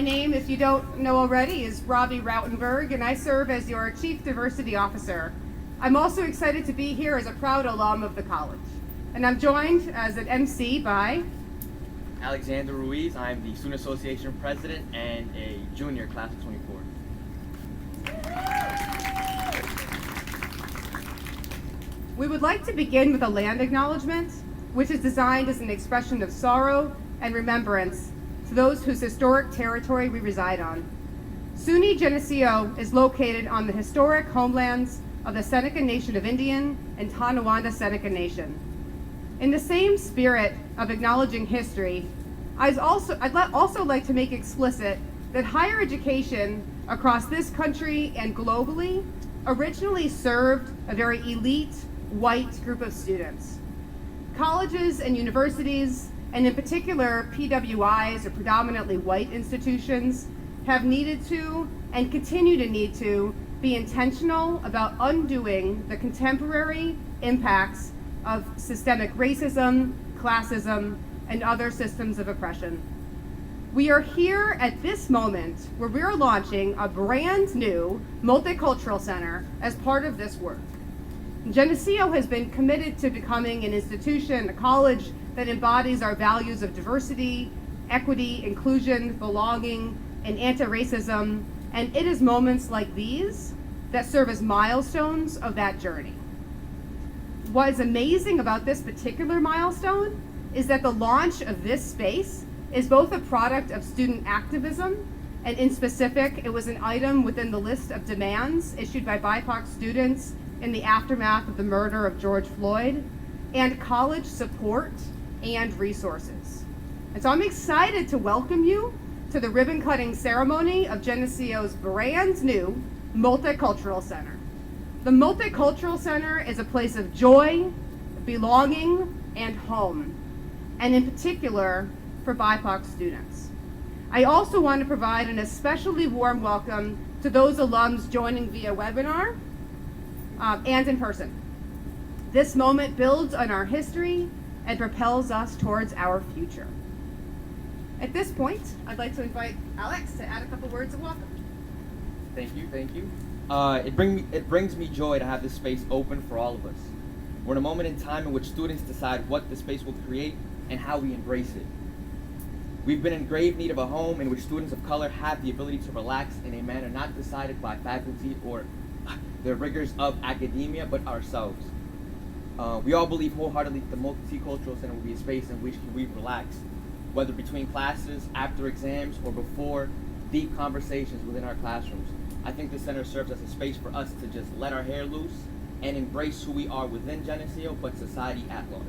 My name, if you don't know already, is Robbie Routenberg, and I serve as your Chief Diversity Officer. I'm also excited to be here as a proud alum of the college. And I'm joined as an MC by Alexander Ruiz. I'm the Student Association President and a junior, class of 24. We would like to begin with a land acknowledgement, which is designed as an expression of sorrow and remembrance to those whose historic territory we reside on. SUNY Geneseo is located on the historic homelands of the Seneca Nation of Indian and Tonawanda Seneca Nation. In the same spirit of acknowledging history, I'd also like to make explicit that higher education across this country and globally originally served a very elite white group of students. Colleges and universities, and in particular PWIs or predominantly white institutions, have needed to and continue to need to be intentional about undoing the contemporary impacts of systemic racism, classism, and other systems of oppression. We are here at this moment where we're launching a brand new Multicultural Center as part of this work. Geneseo has been committed to becoming an institution, a college that embodies our values of diversity, equity, inclusion, belonging, and anti-racism, and it is moments like these that serve as milestones of that journey. What is amazing about this particular milestone is that the launch of this space is both a product of student activism, and in specific, it was an item within the list of demands issued by BIPOC students in the aftermath of the murder of George Floyd, and college support and resources. And so I'm excited to welcome you to the ribbon cutting ceremony of Geneseo's brand new Multicultural Center. The Multicultural Center is a place of joy, belonging, and home, and in particular for BIPOC students. I also want to provide an especially warm welcome to those alums joining via webinar and in person. This moment builds on our history and propels us towards our future. At this point, I'd like to invite Alex to add a couple words of welcome. Thank you. It brings me joy to have this space open for all of us. We're in a moment in time in which students decide what the space will create and how we embrace it. We've been in grave need of a home in which students of color have the ability to relax in a manner not decided by faculty or the rigors of academia, but ourselves. We all believe wholeheartedly that the Multicultural Center will be a space in which we relax, whether between classes, after exams, or before deep conversations within our classrooms. I think the center serves as a space for us to just let our hair loose and embrace who we are within Geneseo, but society at large.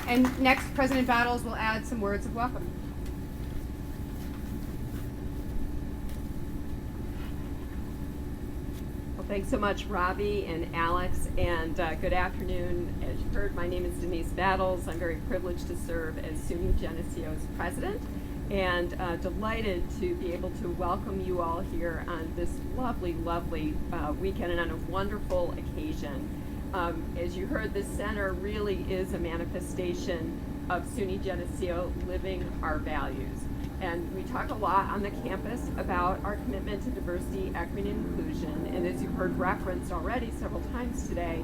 And next, President Battles will add some words of welcome. Thanks so much, Robbie and Alex, and good afternoon. As you heard, my name is Denise Battles. I'm very privileged to serve as SUNY Geneseo's president, and delighted to be able to welcome you all here on this lovely weekend and on a wonderful occasion. As you heard, this center really is a manifestation of SUNY Geneseo living our values. And we talk a lot on the campus about our commitment to diversity, equity, and inclusion. And as you've heard referenced already several times today,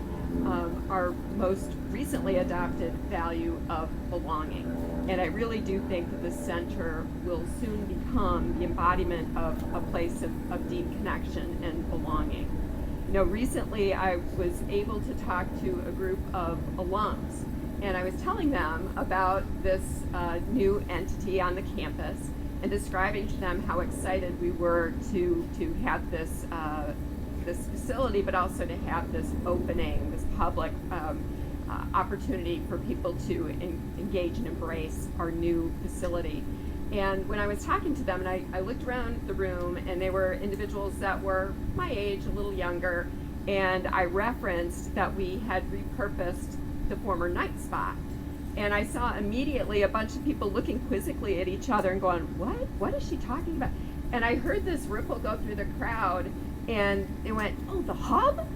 our most recently adopted value of belonging. And I really do think that the center will soon become the embodiment of a place of deep connection and belonging. You know, recently I was able to talk to a group of alums, and I was telling them about this new entity on the campus and describing to them how excited we were to have this facility, but also to have this opening, this public opportunity for people to engage and embrace our new facility. And when I was talking to them, and I looked around the room, and they were individuals that were my age, a little younger, and I referenced that we had repurposed the former night spot. And I saw immediately a bunch of people looking quizzically at each other and going, what is she talking about? And I heard this ripple go through the crowd, and they went, oh, the hub?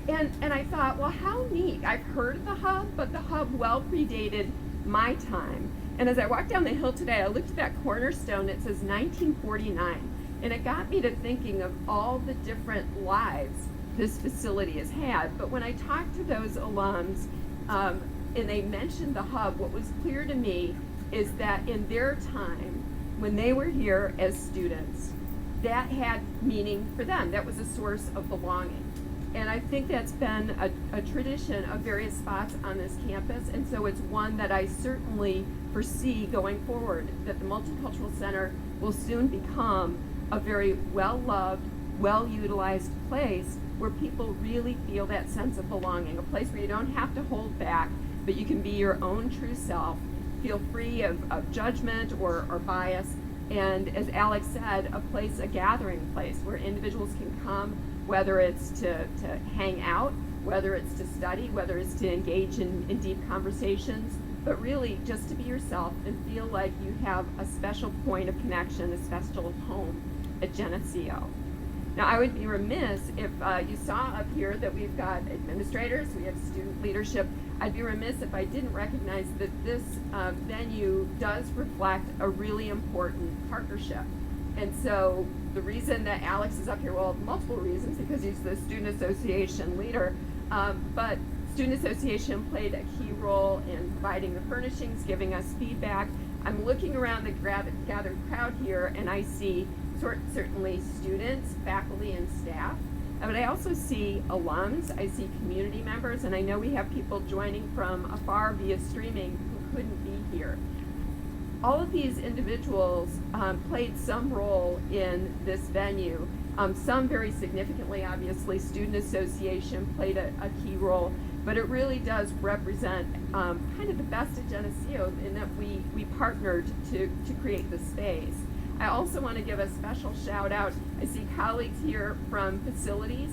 And I thought, well, how neat. I've heard of the hub, but the hub well predated my time. And as I walked down the hill today, I looked at that cornerstone that says 1949, and it got me to thinking of all the different lives this facility has had. But when I talked to those alums, and they mentioned the hub, what was clear to me is that in their time, when they were here as students, that had meaning for them. That was a source of belonging. And I think that's been a tradition of various spots on this campus, and so it's one that I certainly foresee going forward, that the Multicultural Center will soon become a very well-loved, well-utilized place where people really feel that sense of belonging, a place where you don't have to hold back, but you can be your own true self, feel free of judgment or bias, and as Alex said, a gathering place where individuals can come, whether it's to hang out, whether it's to study, whether it's to engage in deep conversations, but really just to be yourself and feel like you have a special point of connection, a special home at Geneseo. Now, I would be remiss if you saw up here that we've got administrators, we have student leadership. I'd be remiss if I didn't recognize that this venue does reflect a really important partnership. And so the reason that Alex is up here, well, multiple reasons, because he's the student association leader, but student association played a key role in providing the furnishings, giving us feedback. I'm looking around the gathered crowd here, and I see certainly students, faculty, and staff, but I also see alums, I see community members, and I know we have people joining from afar via streaming who couldn't be here. All of these individuals played some role in this venue, some very significantly. Obviously, Student Association played a key role, but it really does represent kind of the best of Geneseo in that we partnered to create this space. I also want to give a special shout out. I see colleagues here from facilities,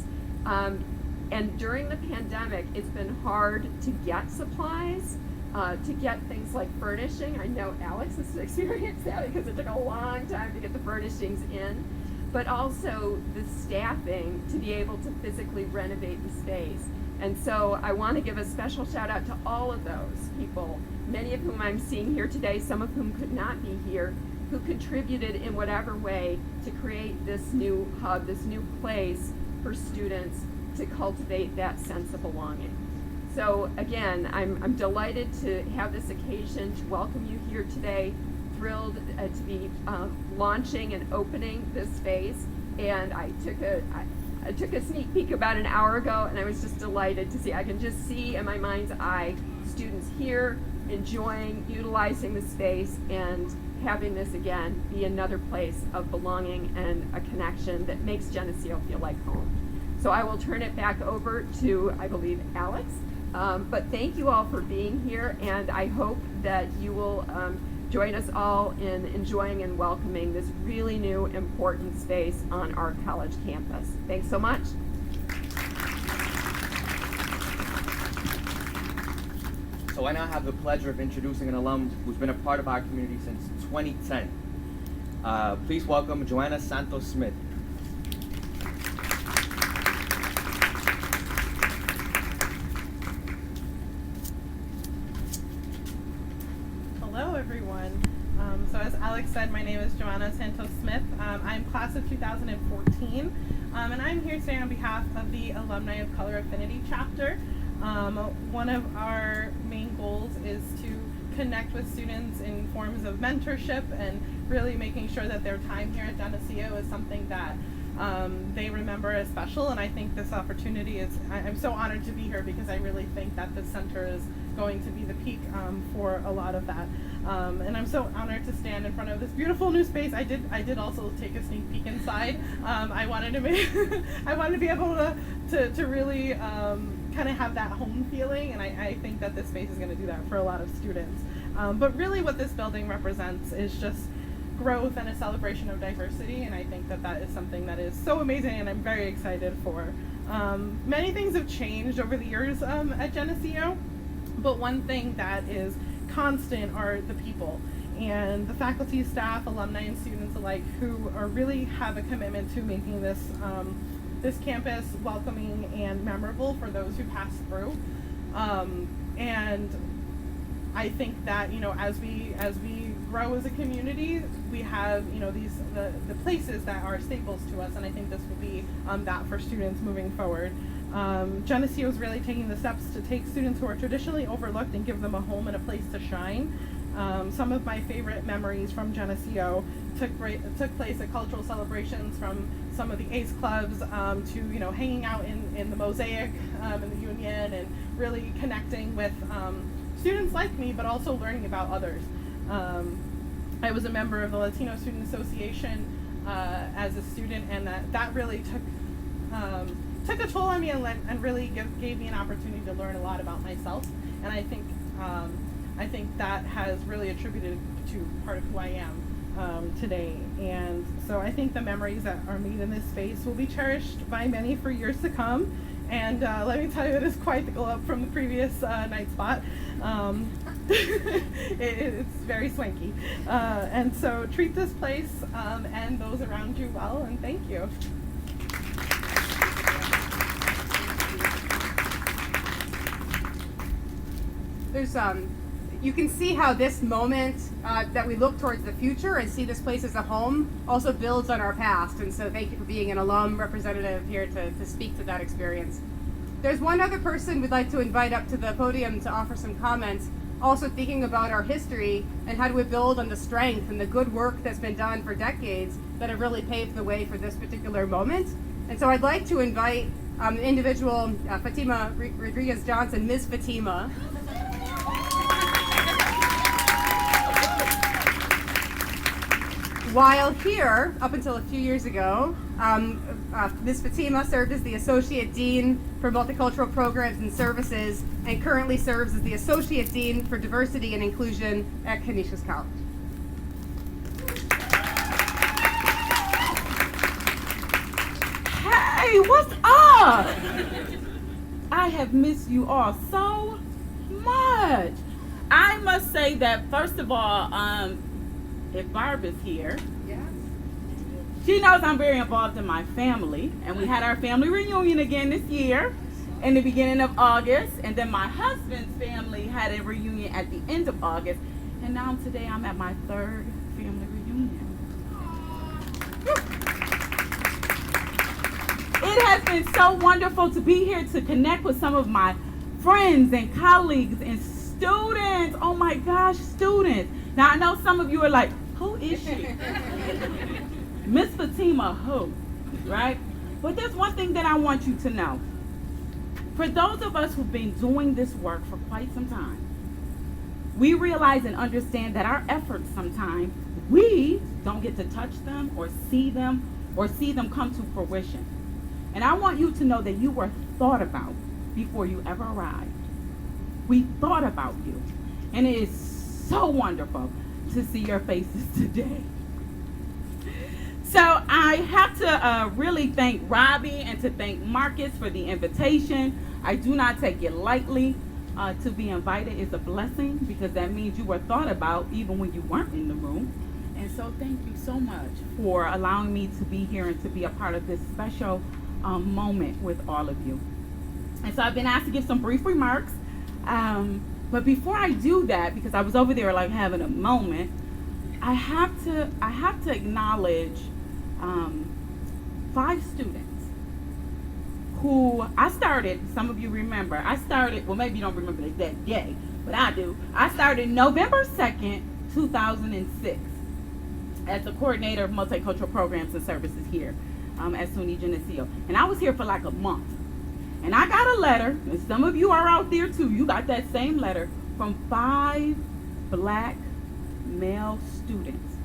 and during the pandemic, it's been hard to get supplies, to get things like furnishing. I know Alex has experienced that because it took a long time to get the furnishings in, but also the staffing to be able to physically renovate the space. And so I want to give a special shout out to all of those people, many of whom I'm seeing here today, some of whom could not be here, who contributed in whatever way to create this new hub, this new place for students to cultivate that sense of belonging. So again, I'm delighted to have this occasion to welcome you here today, thrilled to be launching and opening this space. And I took a sneak peek about an hour ago, and I was just delighted to see. I can just see in my mind's eye students here enjoying, utilizing the space, and having this again be another place of belonging and a connection that makes Geneseo feel like home. So I will turn it back over to, I believe, Alex. But thank you all for being here, and I hope that you will join us all in enjoying and welcoming this really new, important space on our college campus. Thanks so much. So I now have the pleasure of introducing an alum who's been a part of our community since 2010. Please welcome Joanna Santos-Smith. Hello, everyone. So as Alex said, my name is Joanna Santos-Smith. I'm class of 2014, and I'm here today on behalf of the Alumni of Color Affinity chapter. One of our main goals is to connect with students in forms of mentorship and really making sure that their time here at Geneseo is something that they remember as special. And I think this opportunity is, I'm so honored to be here because I really think that the center is going to be the peak for a lot of that. And I'm so honored to stand in front of this beautiful new space. I did also take a sneak peek inside. I wanted to make I wanted to be able to really kind of have that home feeling, and I think that this space is going to do that for a lot of students. But really what this building represents is just growth and a celebration of diversity, and I think that that is something that is so amazing and I'm very excited for. Many things have changed over the years at Geneseo, but one thing that is constant are the people and the faculty, staff, alumni, and students alike who are really have a commitment to making this this campus welcoming and memorable for those who pass through. And I think that, as we grow as a community, we have, the places that are staples to us, and I think this will be that for students moving forward. Geneseo is really taking the steps to take students who are traditionally overlooked and give them a home and a place to shine. Some of my favorite memories from Geneseo took place at cultural celebrations, from some of the ACE clubs to hanging out in the Mosaic in the Union, and really connecting with students like me, but also learning about others. I was a member of the Latino Student Association as a student, and that really took a toll on me and really gave me an opportunity to learn a lot about myself. And I think that has really attributed to part of who I am today. And so I think the memories that are made in this space will be cherished by many for years to come. And let me tell you, it is quite the glow up from the previous night spot. It's very swanky. And so treat this place and those around you well, and thank you. There's you can see how this moment that we look towards the future and see this place as a home also builds on our past. And so thank you for being an alum representative here to speak to that experience. There's one other person we'd like to invite up to the podium to offer some comments, also thinking about our history and how do we build on the strength and the good work that's been done for decades that have really paved the way for this particular moment. And so I'd like to invite the individual, Fatima Rodriguez Johnson, Ms. Fatima. While here, up until a few years ago, Ms. Fatima served as the Associate Dean for Multicultural Programs and Services, and currently serves as the Associate Dean for Diversity and Inclusion at Canisius College. Hey, what's up? I have missed you all so much. I must say that, first of all, if Barb is here, Yes. she knows I'm very involved in my family, and we had our family reunion again this year in the beginning of August, and then my husband's family had a reunion at the end of August, and now today I'm at my third family reunion. It has been so wonderful to be here to connect with some of my friends and colleagues and students. Oh my gosh, students. Now I know some of you are like, who is she? Miss Fatima who, right? But there's one thing that I want you to know. For those of us who've been doing this work for quite some time, we realize and understand that our efforts sometimes, we don't get to touch them or see them come to fruition. And I want you to know that you were thought about before you ever arrived. We thought about you. And it is so wonderful to see your faces today. So I have to really thank Robbie and to thank Marcus for the invitation. I do not take it lightly. To be invited is a blessing, because that means you were thought about even when you weren't in the room. And so thank you so much for allowing me to be here and to be a part of this special moment with all of you. And so I've been asked to give some brief remarks. But before I do that, because I was over there like having a moment, I have to acknowledge 5 students who I started. Some of you remember. Well, maybe you don't remember that day, but I do. I started November 2nd, 2006 as the coordinator of multicultural programs and services here at SUNY Geneseo. And I was here for like a month. And I got a letter, and some of you are out there too, you got that same letter, from 5 black male students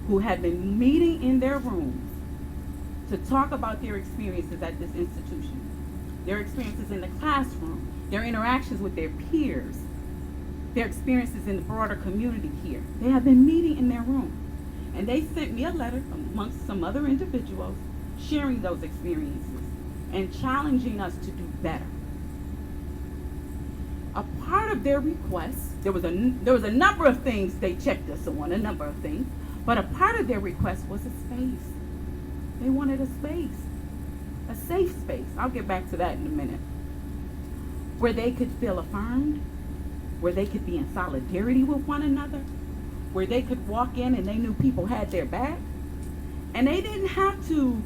who had been meeting in their rooms to talk about their experiences at this institution, their experiences in the classroom, their interactions with their peers, their experiences in the broader community here. They have been meeting in their room. And they sent me a letter amongst some other individuals sharing those experiences and challenging us to do better. A part of their request, there was a number of things they checked us on, a number of things, but a part of their request was a space. They wanted a a safe space. I'll get back to that in a minute. Where they could feel affirmed, where they could be in solidarity with one another, where they could walk in and they knew people had their back, and they didn't have to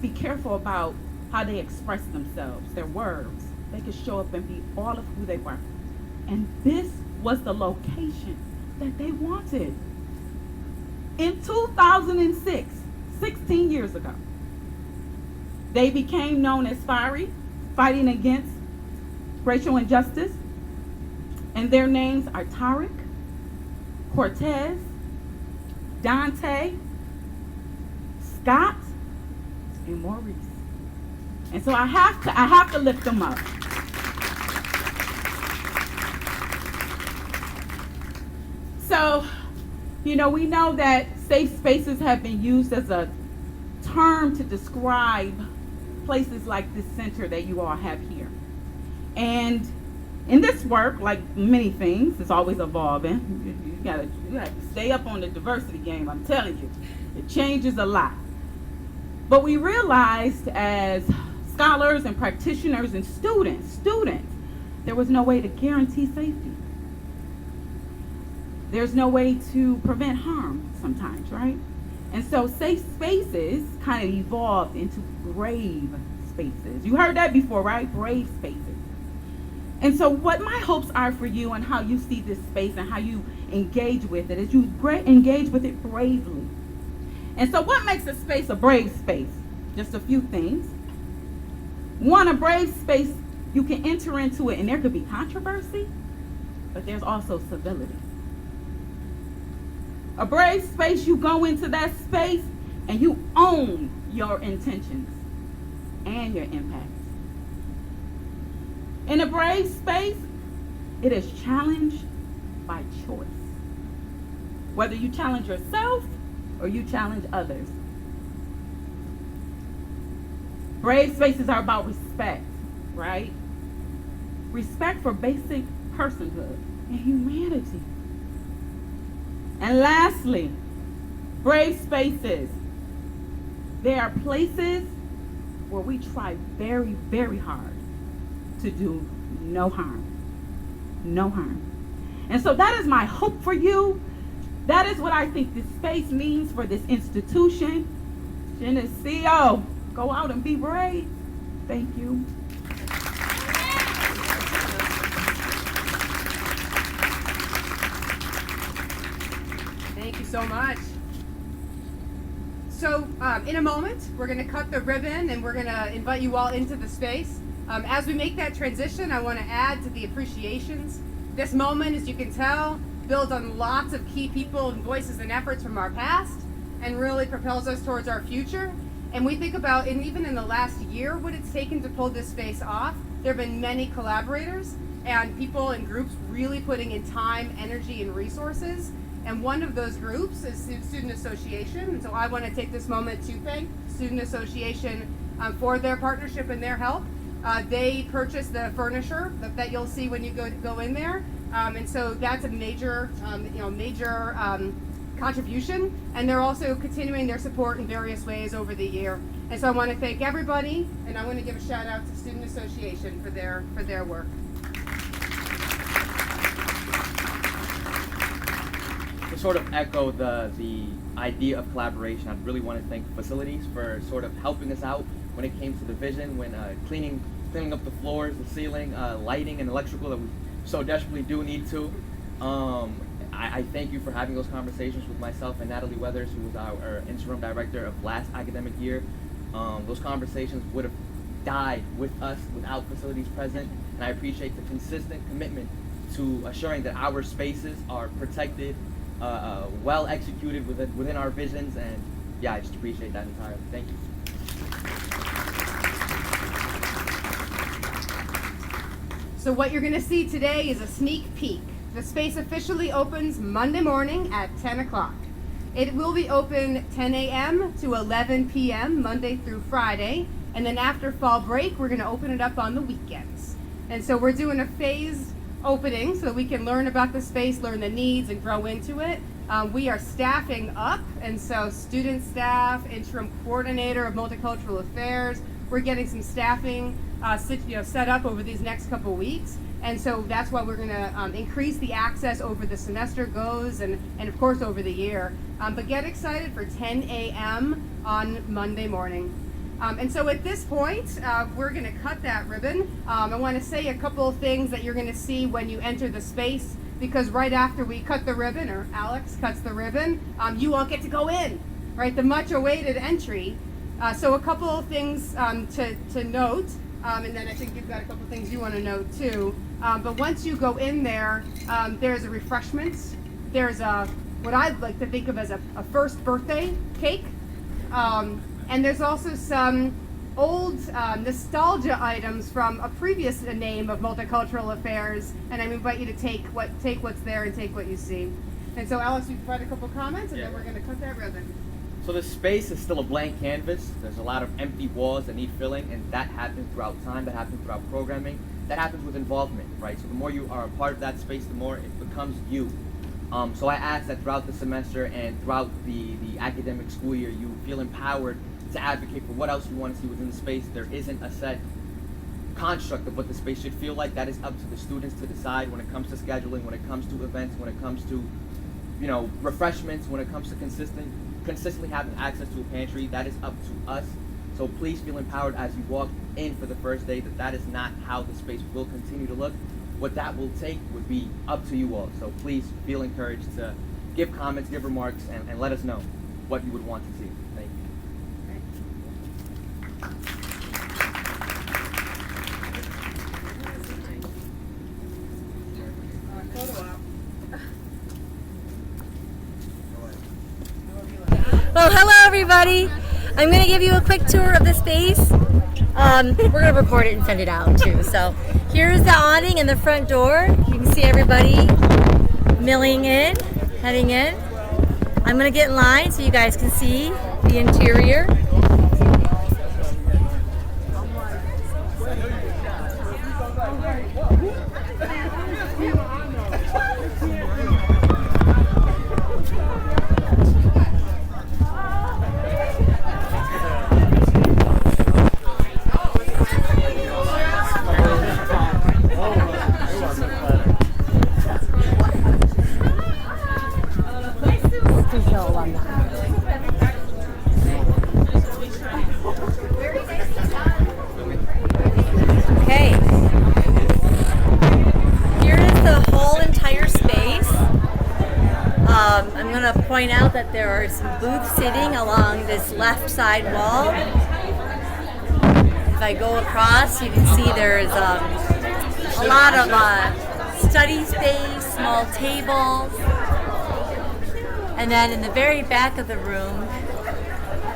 be careful about how they express themselves, their words. They could show up and be all of who they were. And this was the location that they wanted. In 2006, 16 years ago, they became known as FIRE, Fighting Against Racial Injustice. And their names are Tariq, Cortez, Dante, Scott, and Maurice. And so I have to lift them up. So, we know that safe spaces have been used as a term to describe places like this center that you all have here. And in this work, like many things, it's always evolving. You have to stay up on the diversity game, I'm telling you. It changes a lot. But we realized as scholars and practitioners and students, there was no way to guarantee safety. There's no way to prevent harm sometimes, right? And so safe spaces kind of evolved into brave spaces. You heard that before, right? Brave spaces. And so what my hopes are for you and how you see this space and how you engage with it is you engage with it bravely. And so what makes a space a brave space? Just a few things. One, a brave space, you can enter into it and there could be controversy, but there's also civility. A brave space, you go into that space and you own your intentions and your impacts. In a brave space, it is challenged by choice. Whether you challenge yourself or you challenge others. Brave spaces are about respect, right? Respect for basic personhood and humanity. And lastly, brave spaces. There are places where we try very, very hard to do no harm. No harm. And so that is my hope for you. That is what I think this space means for this institution. Geneseo, go out and be brave. Thank you. Thank you so much. So in a moment, we're going to cut the ribbon and we're going to invite you all into the space. As we make that transition, I want to add to the appreciations. This moment, as you can tell, builds on lots of key people and voices and efforts from our past and really propels us towards our future. And we think about, and even in the last year, what it's taken to pull this space off. There have been many collaborators and people and groups really putting in time, energy, and resources. And one of those groups is Student Association. And so I want to take this moment to thank Student Association for their partnership and their help. They purchased the furniture that you'll see when you go in there. And so that's a major contribution. And they're also continuing their support in various ways over the year. And so I want to thank everybody, and I want to give a shout out to Student Association for their work. To sort of echo the idea of collaboration, I really want to thank facilities for sort of helping us out when it came to the vision, when cleaning up the floors, the ceiling, lighting and electrical that we so desperately do need to. I thank you for having those conversations with myself and Natalie Weathers, who was our interim director of last academic year. Those conversations would have died with us without facilities present, and I appreciate the consistent commitment to assuring that our spaces are protected, well executed within our visions, and yeah, I just appreciate that entirely. Thank you. So what you're going to see today is a sneak peek. The space officially opens Monday morning at 10 o'clock. It will be open 10 a.m. to 11 p.m. Monday through Friday, and then after fall break, we're going to open it up on the weekends. And so we're doing a phased opening so that we can learn about the space, learn the needs, and grow into it. We are staffing up, and so student staff, interim coordinator of multicultural affairs, we're getting some staffing set up over these next couple weeks. And so that's why we're going to increase the access over the semester goes and of course over the year. But get excited for 10 a.m. on Monday morning. And so at this point, we're going to cut that ribbon. I want to say a couple of things that you're going to see when you enter the space, because right after we cut the ribbon, or Alex cuts the ribbon, you all get to go in, right? The much awaited entry. So a couple of things to note, and then I think you've got a couple of things you want to note too. But once you go in there, there's a refreshments. There's what I'd like to think of as a first birthday cake. And there's also some old nostalgia items from a previous name of Multicultural Affairs, and I invite you to take what's there and take what you see. And so, Alex, you provide a couple comments, and then we're going to cut that ribbon. So this space is still a blank canvas. There's a lot of empty walls that need filling, and that happens throughout time, that happens throughout programming, that happens with involvement, right? So the more you are a part of that space, the more it becomes you. So I ask that throughout the semester and throughout the academic school year, you feel empowered to advocate for what else you want to see within the space. There isn't a set construct of what the space should feel like. That is up to the students to decide when it comes to scheduling, when it comes to events, when it comes to, refreshments, when it comes to consistently having access to a pantry. That is up to us. So please feel empowered as you walk in for the first day that is not how the space will continue to look. What that will take would be up to you all. So please feel encouraged to give comments, give remarks, and let us know what you would want to see. Thank you. Well, hello everybody. I'm going to give you a quick tour of the space. We're going to record it and send it out too. So here's the awning and the front door. You can see everybody milling in, heading in. I'm going to get in line so you guys can see the interior. Point out that there are some booths sitting along this left side wall. If I go across, you can see there's a lot of study space, small tables, and then in the very back of the room,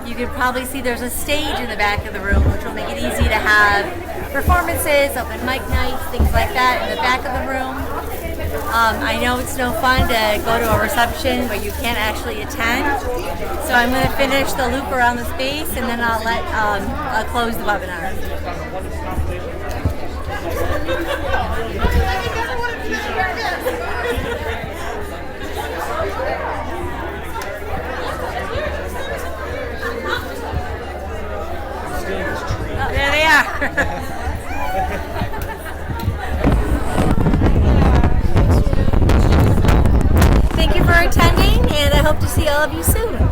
you can probably see there's a stage in the back of the room, which will make it easy to have performances, open mic nights, things like that in the back of the room. I know it's no fun to go to a reception but you can't actually attend, so I'm going to finish the loop around the space and then I'll close the webinar. Oh, there they are. Thank you for attending, and I hope to see all of you soon.